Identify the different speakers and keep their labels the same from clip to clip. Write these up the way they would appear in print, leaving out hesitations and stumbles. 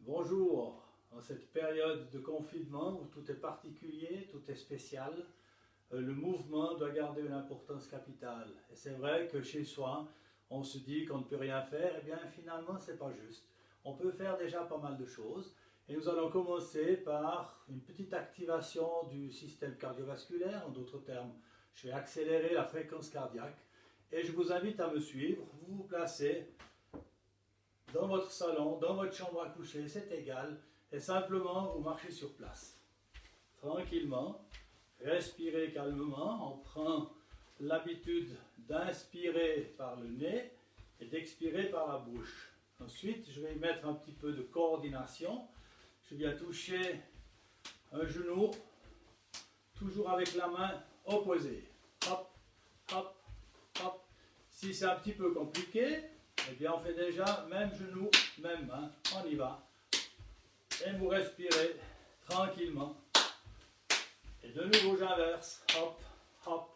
Speaker 1: Bonjour, en cette période de confinement où tout est particulier, tout est spécial, le mouvement doit garder une importance capitale. Et c'est vrai que chez soi, on se dit qu'on ne peut rien faire, et bien finalement c'est pas juste. On peut faire déjà pas mal de choses. Et nous allons commencer par une petite activation du système cardiovasculaire. En d'autres termes, je vais accélérer la fréquence cardiaque. Et je vous invite à me suivre. Vous vous placez dans votre salon, dans votre chambre à coucher, c'est égal. Et simplement, vous marchez sur place. Tranquillement, respirez calmement. On prend l'habitude d'inspirer par le nez et d'expirer par la bouche. Ensuite, je vais y mettre un petit peu de coordination. Je viens toucher un genou, toujours avec la main opposée. Hop, hop, hop. Si c'est un petit peu compliqué, eh bien on fait déjà même genou, même main. On y va. Et vous respirez tranquillement. Et de nouveau j'inverse. Hop, hop,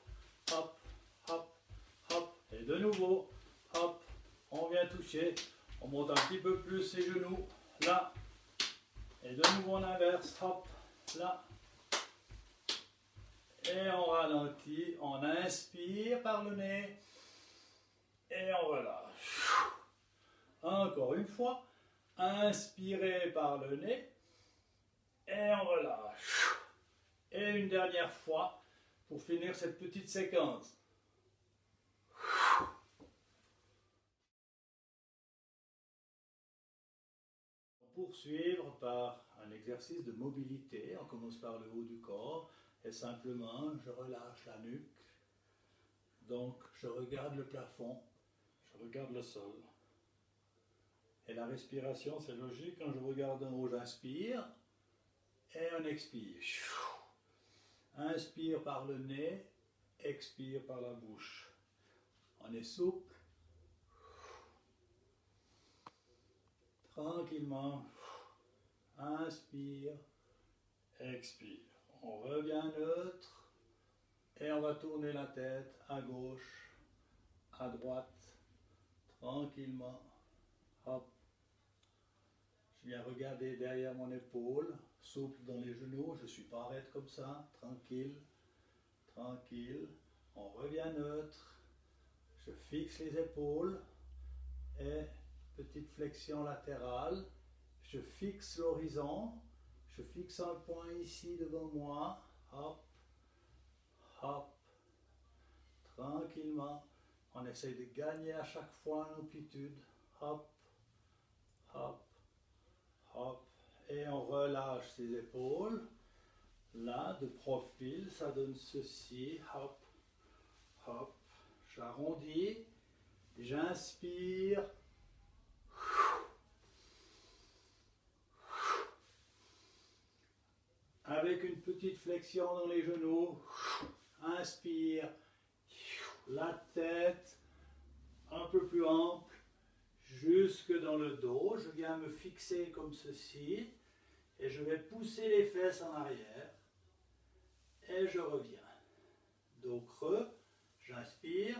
Speaker 1: hop, hop, hop. Et de nouveau, hop. On vient toucher. On monte un petit peu plus ses genoux. Là. Et de nouveau on inverse. Hop, là. Et on ralentit. On inspire par le nez. Et on relâche. Encore une fois. Inspirez par le nez. Et on relâche. Et une dernière fois pour finir cette petite séquence. Poursuivre par un exercice de mobilité. On commence par le haut du corps et simplement je relâche la nuque. Donc je regarde le plafond, je regarde le sol. Et la respiration, c'est logique, quand je regarde en haut, j'inspire et on expire. Inspire par le nez, expire par la bouche. On est souple. Tranquillement. Inspire, expire. On revient neutre et on va tourner la tête à gauche, à droite, tranquillement. Hop. Je viens regarder derrière mon épaule, souple dans les genoux, je ne suis pas raide comme ça, tranquille, tranquille. On revient neutre, je fixe les épaules et petite flexion latérale. Je fixe l'horizon, je fixe un point ici devant moi, hop, hop, tranquillement. On essaye de gagner à chaque fois en amplitude, hop, hop, hop. Et on relâche ses épaules. Là, de profil, ça donne ceci, hop, hop. J'arrondis, j'inspire. Avec une petite flexion dans les genoux, inspire, la tête un peu plus ample, jusque dans le dos. Je viens me fixer comme ceci et je vais pousser les fesses en arrière et je reviens. Dos creux, j'inspire,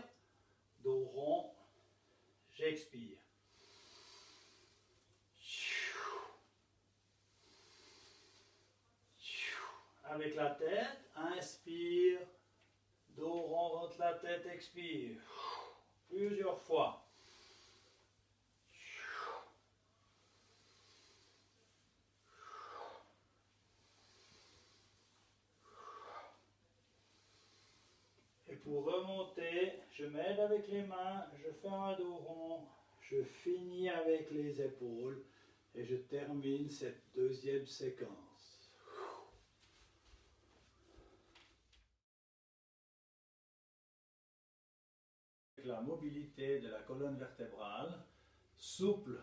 Speaker 1: dos rond, j'expire. Avec la tête, inspire, dos rond, rentre la tête, expire. Plusieurs fois. Et pour remonter, je m'aide avec les mains, je fais un dos rond, je finis avec les épaules et je termine cette deuxième séquence. La mobilité de la colonne vertébrale, souple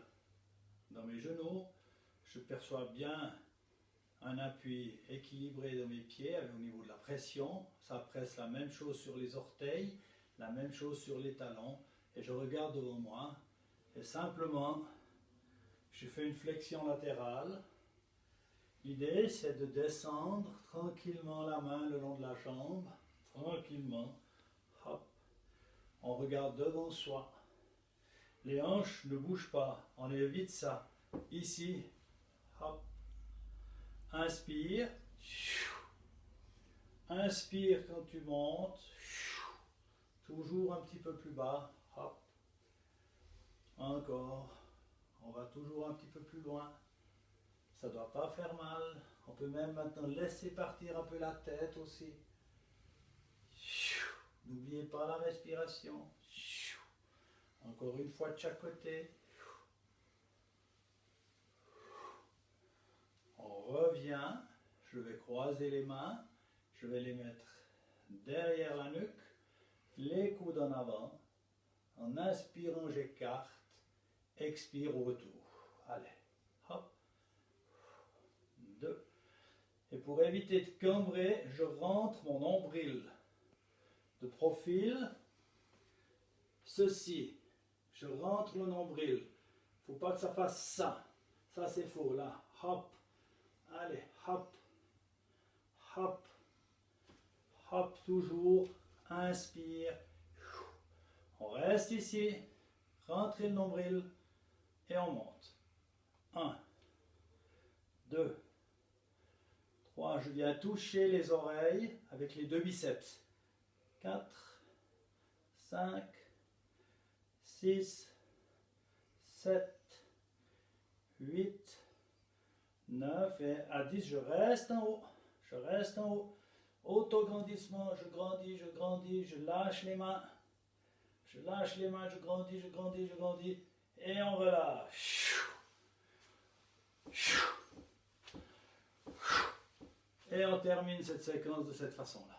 Speaker 1: dans mes genoux, je perçois bien un appui équilibré dans mes pieds au niveau de la pression, ça presse la même chose sur les orteils, la même chose sur les talons et je regarde devant moi et simplement je fais une flexion latérale. L'idée c'est de descendre tranquillement la main le long de la jambe, tranquillement, hop. On regarde devant soi. Les hanches ne bougent pas. On évite ça. Ici, hop. Inspire. Inspire quand tu montes. Toujours un petit peu plus bas. Hop. Encore. On va toujours un petit peu plus loin. Ça ne doit pas faire mal. On peut même maintenant laisser partir un peu la tête aussi. N'oubliez pas la respiration. Encore une fois de chaque côté. On revient. Je vais croiser les mains. Je vais les mettre derrière la nuque. Les coudes en avant. En inspirant, j'écarte. Expire au retour. Allez. Hop. 2. Et pour éviter de cambrer, je rentre mon nombril de profil. Ceci. Je rentre le nombril. Il ne faut pas que ça fasse ça. Ça, c'est faux. Là. Hop. Allez. Hop. Hop. Hop. Toujours. Inspire. On reste ici. Rentrez le nombril. Et on monte. 1. 2. 3. Je viens toucher les oreilles avec les deux biceps. 4. 5. 6, 7, 8, 9 et à 10, je reste en haut. Je reste en haut. Autograndissement, je grandis, je lâche les mains. Je lâche les mains, je grandis, et on relâche. Et on termine cette séquence de cette façon-là.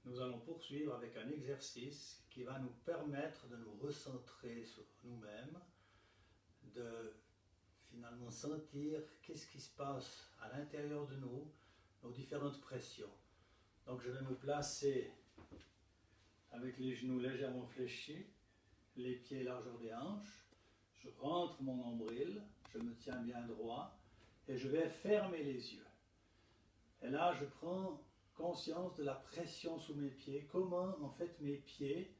Speaker 1: Nous allons poursuivre avec un exercice qui va nous permettre de nous recentrer sur nous-mêmes, de finalement sentir qu'est-ce qui se passe à l'intérieur de nous, nos différentes pressions. Donc je vais me placer avec les genoux légèrement fléchis, les pieds largeur des hanches, je rentre mon nombril, je me tiens bien droit et je vais fermer les yeux. Et là je prends conscience de la pression sous mes pieds, comment en fait mes pieds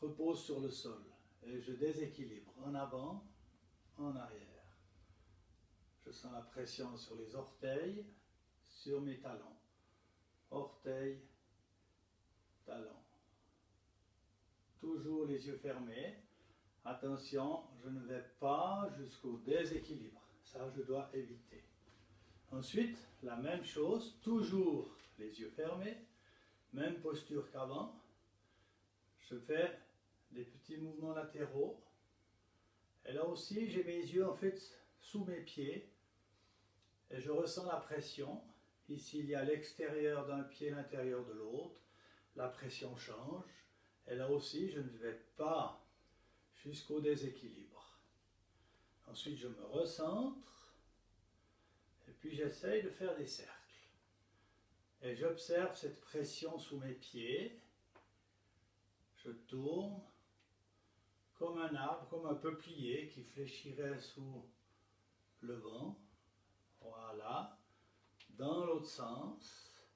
Speaker 1: reposent sur le sol. Et je déséquilibre en avant, en arrière. Je sens la pression sur les orteils, sur mes talons. Orteils, talons. Toujours les yeux fermés. Attention, je ne vais pas jusqu'au déséquilibre. Ça, je dois éviter. Ensuite, la même chose, toujours les yeux fermés, même posture qu'avant. Je fais des petits mouvements latéraux. Et là aussi, j'ai mes yeux en fait sous mes pieds. Et je ressens la pression. Ici, il y a l'extérieur d'un pied, l'intérieur de l'autre. La pression change. Et là aussi, je ne vais pas jusqu'au déséquilibre. Ensuite, je me recentre. Et puis, j'essaye de faire des cercles. Et j'observe cette pression sous mes pieds. Je tourne comme un arbre, comme un peuplier qui fléchirait sous le vent. Voilà. Dans l'autre sens.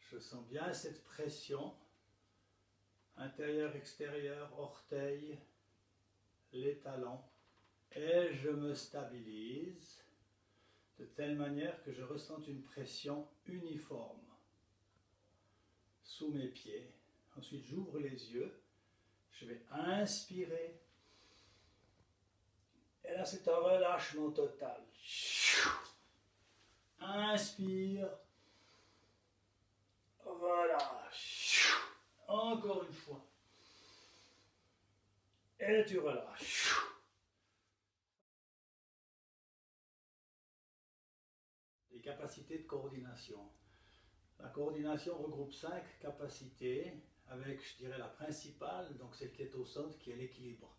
Speaker 1: Je sens bien cette pression. Intérieur, extérieur, orteil, les talons. Et je me stabilise de telle manière que je ressente une pression uniforme sous mes pieds. Ensuite, j'ouvre les yeux. Je vais inspirer. Et là, c'est un relâchement total. Inspire. Relâche. Encore une fois. Et tu relâches. Les capacités de coordination. La coordination regroupe 5 capacités avec, je dirais, la principale, donc celle qui est au centre, qui est l'équilibre.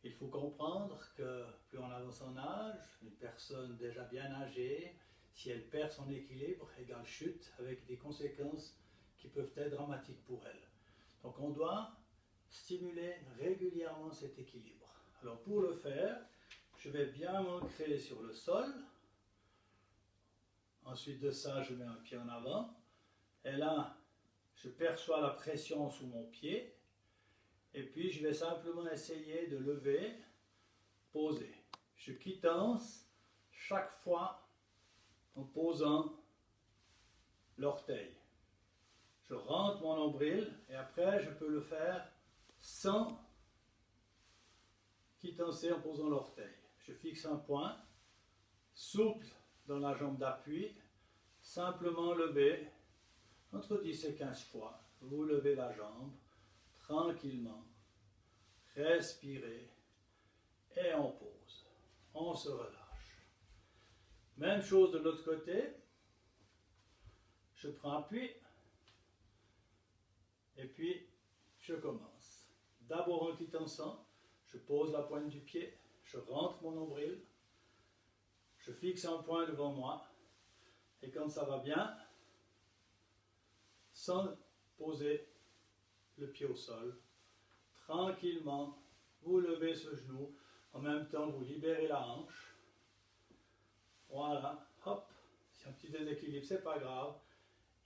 Speaker 1: Il faut comprendre que plus on avance en âge, une personne déjà bien âgée, si elle perd son équilibre, égale chute, avec des conséquences qui peuvent être dramatiques pour elle. Donc on doit stimuler régulièrement cet équilibre. Alors pour le faire, je vais bien m'ancrer sur le sol. Ensuite de ça, je mets un pied en avant. Et là, je perçois la pression sous mon pied. Et puis je vais simplement essayer de lever, poser. Je quittance chaque fois en posant l'orteil. Je rentre mon nombril et après je peux le faire sans quittancer en posant l'orteil. Je fixe un point, souple dans la jambe d'appui, simplement lever entre 10 et 15 fois. Vous levez la jambe tranquillement, respirez et on pose. On se relâche. Même chose de l'autre côté. Je prends appui et puis je commence. D'abord en quittançant, je pose la pointe du pied, je rentre mon nombril, je fixe un point devant moi et quand ça va bien, sans poser le pied au sol, tranquillement, vous levez ce genou, en même temps vous libérez la hanche. Voilà, hop, c'est un petit déséquilibre, c'est pas grave,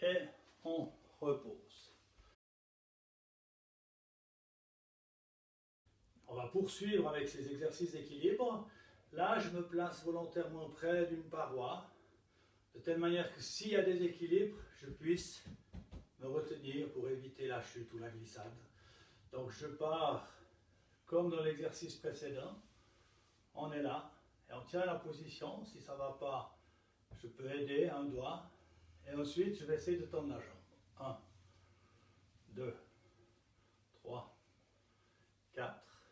Speaker 1: et on repose. On va poursuivre avec ces exercices d'équilibre. Là, je me place volontairement près d'une paroi, de telle manière que s'il y a des équilibres, je puisse me retenir pour éviter la chute ou la glissade. Donc je pars comme dans l'exercice précédent, on est là et on tient la position. Si ça ne va pas, je peux aider un doigt et ensuite je vais essayer de tendre la jambe. 1, 2, 3, 4,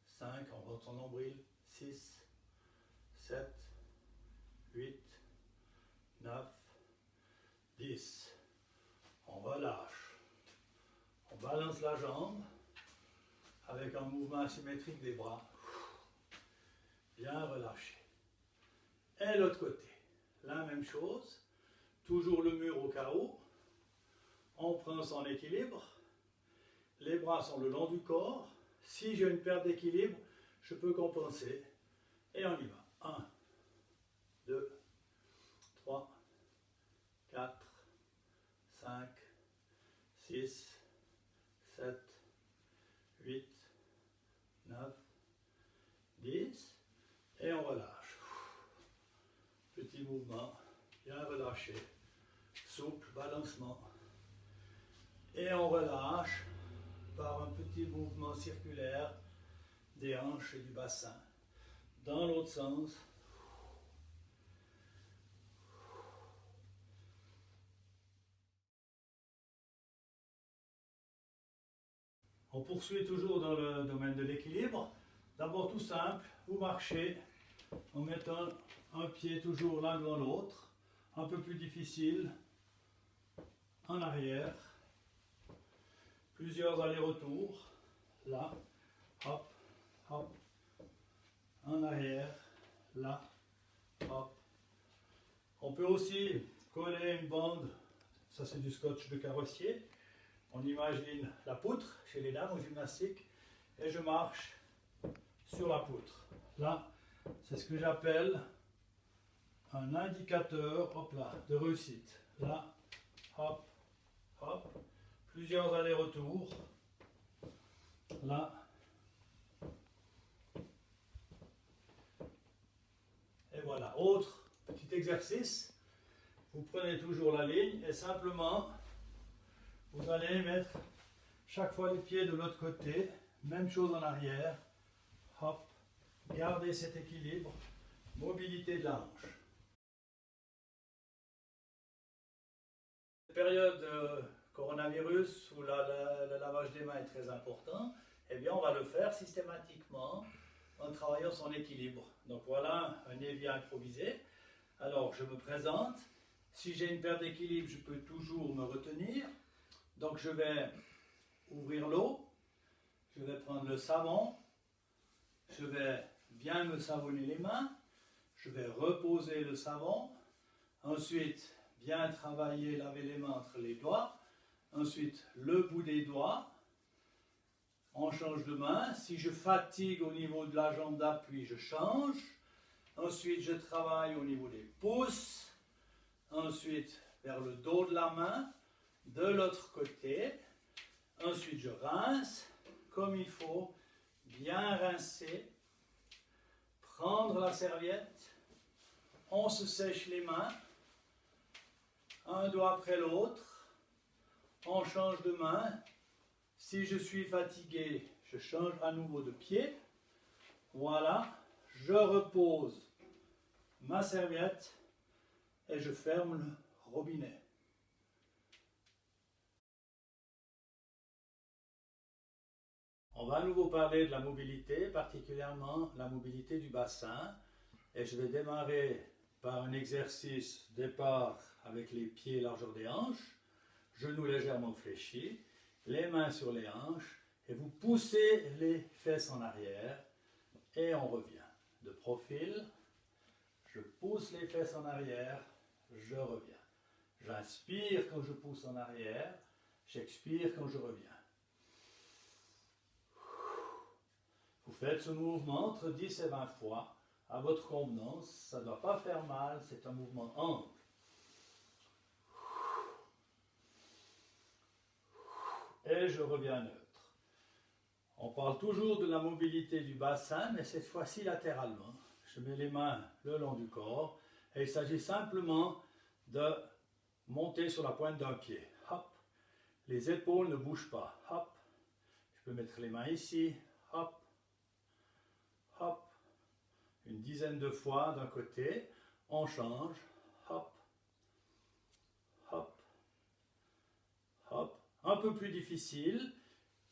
Speaker 1: 5, on rentre son nombril, 6, 7, 8, 9, 10. On relâche. On balance la jambe avec un mouvement asymétrique des bras. Bien relâché. Et l'autre côté, la même chose. Toujours le mur au carreau. On prend son équilibre. Les bras sont le long du corps. Si j'ai une perte d'équilibre, je peux compenser. Et on y va. 1, 2, 3, 4, 5, 6, 7, 8, 9, 10. Et on relâche. Petit mouvement, bien relâché. Souple, balancement. Et on relâche par un petit mouvement circulaire des hanches et du bassin. Dans l'autre sens. On poursuit toujours dans le domaine de l'équilibre. D'abord tout simple, vous marchez en mettant un pied toujours l'un devant l'autre. Un peu plus difficile, en arrière. Plusieurs allers-retours. Là, hop, hop. En arrière, là, hop. On peut aussi coller une bande, ça c'est du scotch de carrossier. On imagine la poutre chez les dames au gymnastique et je marche sur la poutre. Là, c'est ce que j'appelle un indicateur, hop là, de réussite. Là, hop, hop, plusieurs allers-retours. Là. Et voilà, autre petit exercice. Vous prenez toujours la ligne et simplement, vous allez mettre chaque fois les pieds de l'autre côté. Même chose en arrière. Hop, gardez cet équilibre. Mobilité de la hanche. Période de coronavirus où le lavage des mains est très important, eh bien on va le faire systématiquement en travaillant son équilibre. Donc voilà un évier improvisé. Alors je me présente. Si j'ai une perte d'équilibre, je peux toujours me retenir. Donc je vais ouvrir l'eau. Je vais prendre le savon. Je vais bien me savonner les mains. Je vais reposer le savon. Ensuite, bien travailler, laver les mains entre les doigts. Ensuite, le bout des doigts. On change de main. Si je fatigue au niveau de la jambe d'appui, je change. Ensuite, je travaille au niveau des pouces. Ensuite, vers le dos de la main. De l'autre côté. Ensuite, je rince. comme il faut, bien rincer, prendre la serviette, on se sèche les mains, un doigt après l'autre, on change de main. Si je suis fatigué, je change à nouveau de pied. Voilà, je repose ma serviette et je ferme le robinet. On va à nouveau parler de la mobilité, particulièrement la mobilité du bassin. Et je vais démarrer par un exercice départ avec les pieds largeur des hanches, genoux légèrement fléchis, les mains sur les hanches, et vous poussez les fesses en arrière, et on revient. De profil, je pousse les fesses en arrière, je reviens. J'inspire quand je pousse en arrière, j'expire quand je reviens. Vous faites ce mouvement entre 10 et 20 fois, à votre convenance, ça ne doit pas faire mal, c'est un mouvement ample. Et je reviens neutre. On parle toujours de la mobilité du bassin, mais cette fois-ci latéralement. Je mets les mains le long du corps, et il s'agit simplement de monter sur la pointe d'un pied. Hop. Les épaules ne bougent pas. Hop. Je peux mettre les mains ici. Hop. Hop. Une dizaine de fois d'un côté. On change. Hop. Hop. Hop. Un peu plus difficile.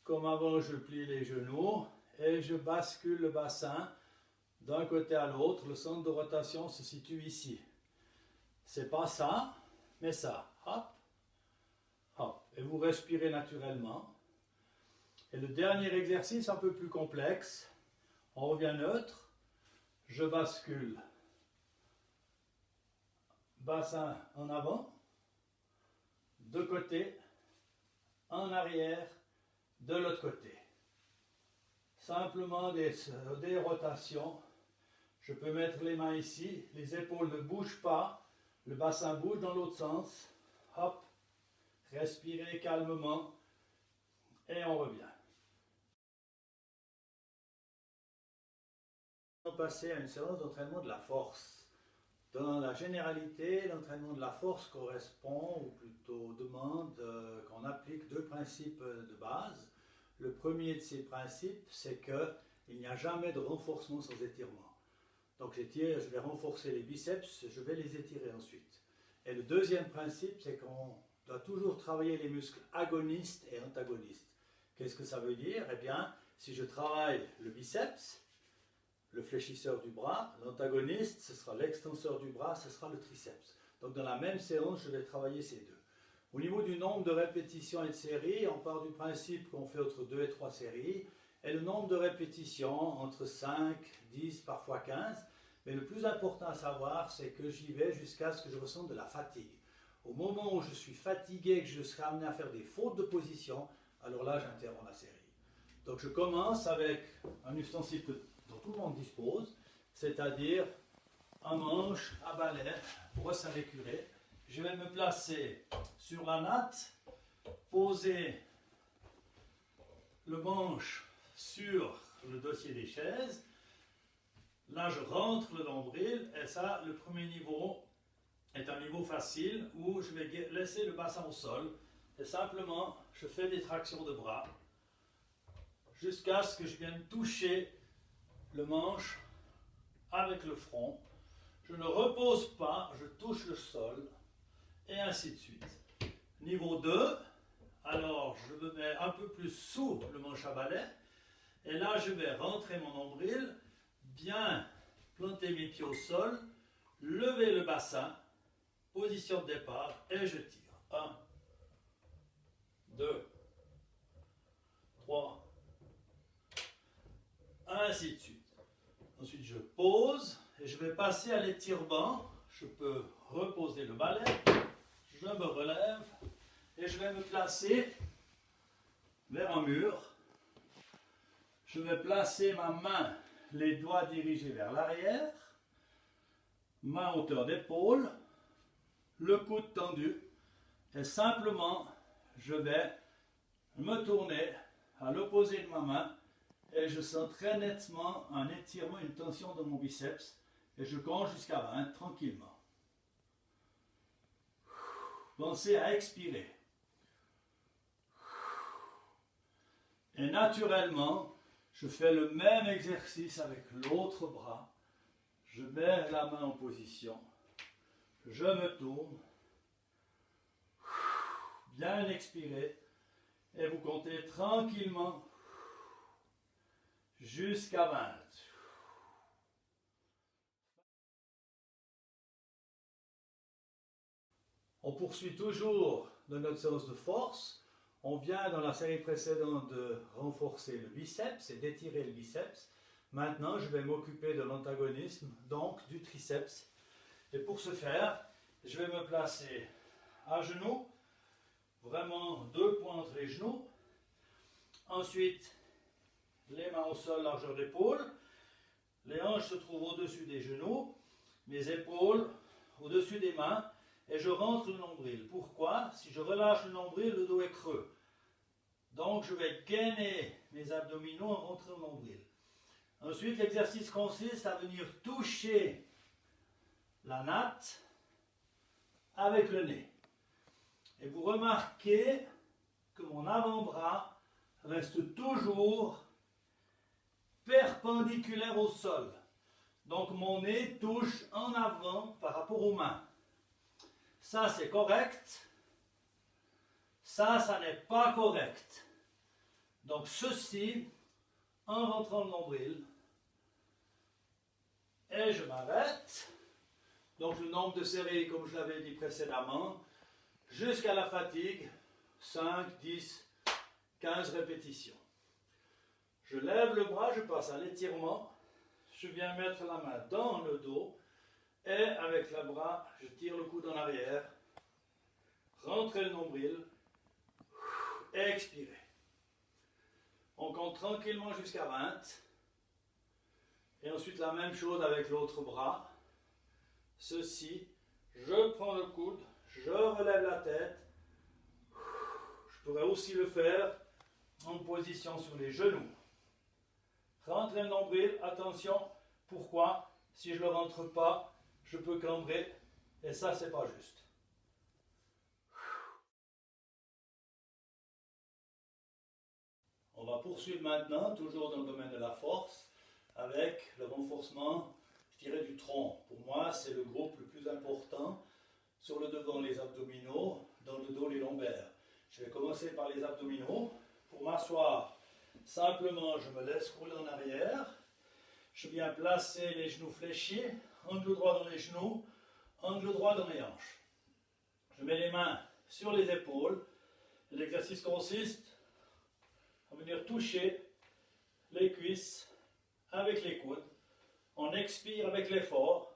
Speaker 1: Comme avant, je plie les genoux et je bascule le bassin d'un côté à l'autre. Le centre de rotation se situe ici. C'est pas ça, mais ça. Hop. Hop. Et vous respirez naturellement. Et le dernier exercice, un peu plus complexe. On revient neutre. Je bascule. Bassin en avant. De côté. En arrière. De l'autre côté. Simplement des rotations. Je peux mettre les mains ici. Les épaules ne bougent pas. Le bassin bouge dans l'autre sens. Hop. Respirez calmement. Et on revient. On va passer à une séance d'entraînement de la force. Dans la généralité, l'entraînement de la force correspond, ou plutôt demande qu'on applique deux principes de base. Le premier de ces principes, c'est qu'il n'y a jamais de renforcement sans étirement. Donc j'étire, je vais renforcer les biceps, je vais les étirer ensuite. Et le deuxième principe, c'est qu'on doit toujours travailler les muscles agonistes et antagonistes. Qu'est-ce que ça veut dire? Eh bien, si je travaille le biceps, le fléchisseur du bras, l'antagoniste, ce sera l'extenseur du bras, ce sera le triceps. Donc dans la même séance, je vais travailler ces deux. Au niveau du nombre de répétitions et de séries, on part du principe qu'on fait entre 2 et 3 séries, et le nombre de répétitions entre 5, 10, parfois 15. Mais le plus important à savoir, c'est que j'y vais jusqu'à ce que je ressente de la fatigue. Au moment où je suis fatigué, que je serai amené à faire des fautes de position, alors là, j'interromps la série. Donc je commence avec un ustensile dont tout le monde dispose, c'est-à-dire un manche à balai, brosse à récurer. Je vais me placer sur la natte, poser le manche sur le dossier des chaises. Là, je rentre le nombril et ça, le premier niveau est un niveau facile où je vais laisser le bassin au sol et simplement, je fais des tractions de bras jusqu'à ce que je vienne toucher le manche avec le front. Je ne repose pas, je touche le sol et ainsi de suite. Niveau 2, alors je me mets un peu plus sous le manche à balai et là je vais rentrer mon nombril, bien planter mes pieds au sol, lever le bassin, position de départ et je tire. 1, 2, 3, ainsi de suite. Ensuite je pose et je vais passer à l'étirement. Je peux reposer le balai, je me relève et je vais me placer vers un mur. Je vais placer ma main, les doigts dirigés vers l'arrière, ma hauteur d'épaule, le coude tendu et simplement je vais me tourner à l'opposé de ma main et je sens très nettement un étirement, une tension dans mon biceps et je compte jusqu'à 20 tranquillement. Pensez à expirer. Et naturellement, je fais le même exercice avec l'autre bras. Je mets la main en position. Je me tourne. Bien expirer. Et vous comptez tranquillement jusqu'à 20. On poursuit toujours dans notre séance de force. On vient dans la série précédente de renforcer le biceps et d'étirer le biceps. Maintenant, je vais m'occuper de l'antagonisme, donc du triceps. Et pour ce faire, je vais me placer à genoux, vraiment 2 points entre les genoux. Ensuite, les mains au sol, largeur d'épaule. Les hanches se trouvent au-dessus des genoux, mes épaules au-dessus des mains. Et je rentre le nombril. Pourquoi? Si je relâche le nombril, le dos est creux. Donc je vais gainer mes abdominaux en rentrant le nombril. Ensuite, l'exercice consiste à venir toucher la natte avec le nez. Et vous remarquez que mon avant-bras reste toujours perpendiculaire au sol. Donc mon nez touche en avant par rapport aux mains. Ça, c'est correct. Ça n'est pas correct. Donc, ceci, en rentrant le nombril, et je m'arrête. Donc, le nombre de séries, comme je l'avais dit précédemment, jusqu'à la fatigue, 5, 10, 15 répétitions. Je lève le bras, je passe à l'étirement. Je viens mettre la main dans le dos. Et avec le bras, je tire le coude en arrière, rentrez le nombril, expirez. On compte tranquillement jusqu'à 20. Et ensuite la même chose avec l'autre bras. Ceci, je prends le coude, je relève la tête. Je pourrais aussi le faire en position sur les genoux. Rentrez le nombril, attention, pourquoi? Si je ne le rentre pas, je peux cambrer, et ça, c'est pas juste. On va poursuivre maintenant, toujours dans le domaine de la force, avec le renforcement, je dirais, du tronc. Pour moi, c'est le groupe le plus important. Sur le devant, les abdominaux, dans le dos, les lombaires. Je vais commencer par les abdominaux. Pour m'asseoir, simplement, je me laisse rouler en arrière. Je viens placer les genoux fléchis, angle droit dans les genoux, angle droit dans les hanches. Je mets les mains sur les épaules. L'exercice consiste à venir toucher les cuisses avec les coudes. On expire avec l'effort.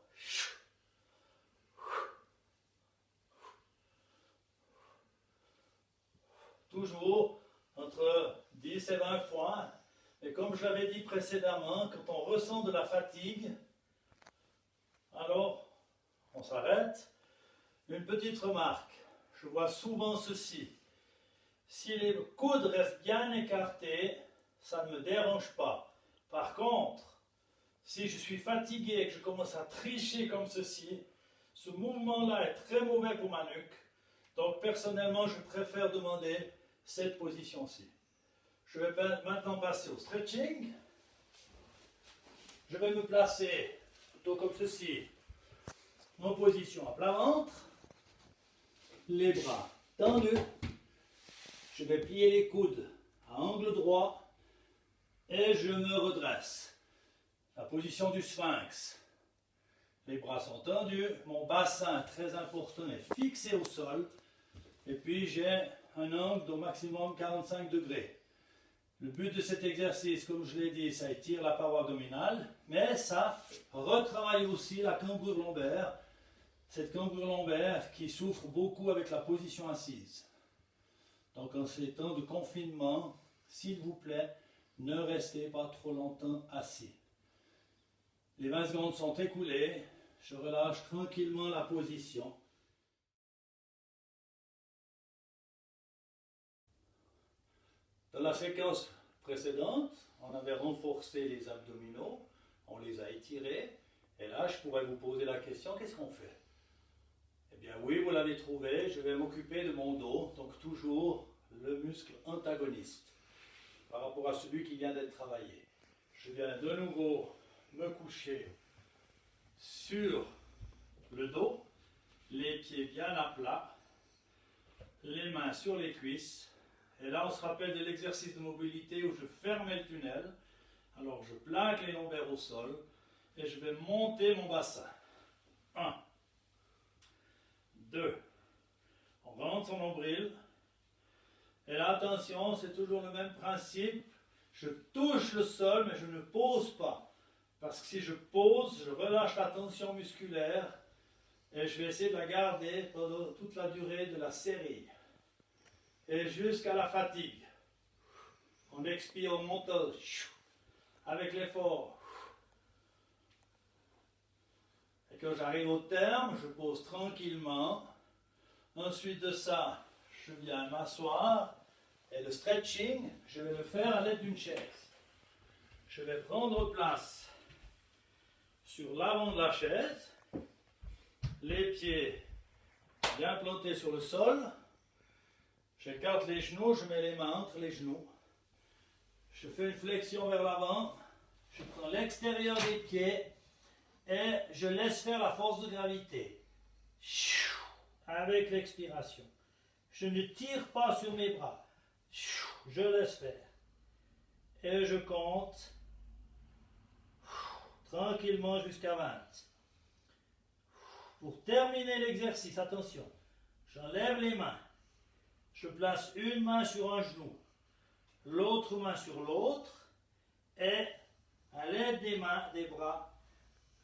Speaker 1: Toujours entre 10 et 20 fois. Et comme je l'avais dit précédemment, quand on ressent de la fatigue, alors on s'arrête. Une petite remarque, je vois souvent ceci. Si les coudes restent bien écartés, ça ne me dérange pas. Par contre, si je suis fatigué et que je commence à tricher comme ceci, ce mouvement-là est très mauvais pour ma nuque. Donc personnellement, je préfère demander cette position-ci. Je vais maintenant passer au stretching. Je vais me placer plutôt comme ceci, en position à plat ventre, les bras tendus. Je vais plier les coudes à angle droit et je me redresse. La position du sphinx. Les bras sont tendus, mon bassin très important est fixé au sol et puis j'ai un angle d'au maximum 45 degrés. Le but de cet exercice, comme je l'ai dit, ça étire la paroi abdominale, mais ça retravaille aussi la cambrure lombaire, cette cambrure lombaire qui souffre beaucoup avec la position assise. Donc en ces temps de confinement, s'il vous plaît, ne restez pas trop longtemps assis. Les 20 secondes sont écoulées, je relâche tranquillement la position. Dans la séquence précédente, on avait renforcé les abdominaux, on les a étirés, et là je pourrais vous poser la question, qu'est-ce qu'on fait? Eh bien oui, vous l'avez trouvé, je vais m'occuper de mon dos, donc toujours le muscle antagoniste par rapport à celui qui vient d'être travaillé. Je viens de nouveau me coucher sur le dos, les pieds bien à plat, les mains sur les cuisses. Et là, on se rappelle de l'exercice de mobilité où je fermais le tunnel. Alors, je plaque les lombaires au sol et je vais monter mon bassin. 1, 2, on rentre son nombril. Et là, attention, c'est toujours le même principe. Je touche le sol, mais je ne pose pas. Parce que si je pose, je relâche la tension musculaire et je vais essayer de la garder pendant toute la durée de la série. Et jusqu'à la fatigue. On expire en montant avec l'effort. Et quand j'arrive au terme, je pose tranquillement. Ensuite de ça, je viens m'asseoir. Et le stretching, je vais le faire à l'aide d'une chaise. Je vais prendre place sur l'avant de la chaise, les pieds bien plantés sur le sol. J'écarte les genoux, je mets les mains entre les genoux. Je fais une flexion vers l'avant. Je prends l'extérieur des pieds et je laisse faire la force de gravité. Avec l'expiration. Je ne tire pas sur mes bras. Je laisse faire. Et je compte tranquillement jusqu'à 20. Pour terminer l'exercice, attention, j'enlève les mains. Je place une main sur un genou, l'autre main sur l'autre, et à l'aide des mains, des bras,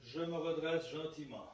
Speaker 1: je me redresse gentiment.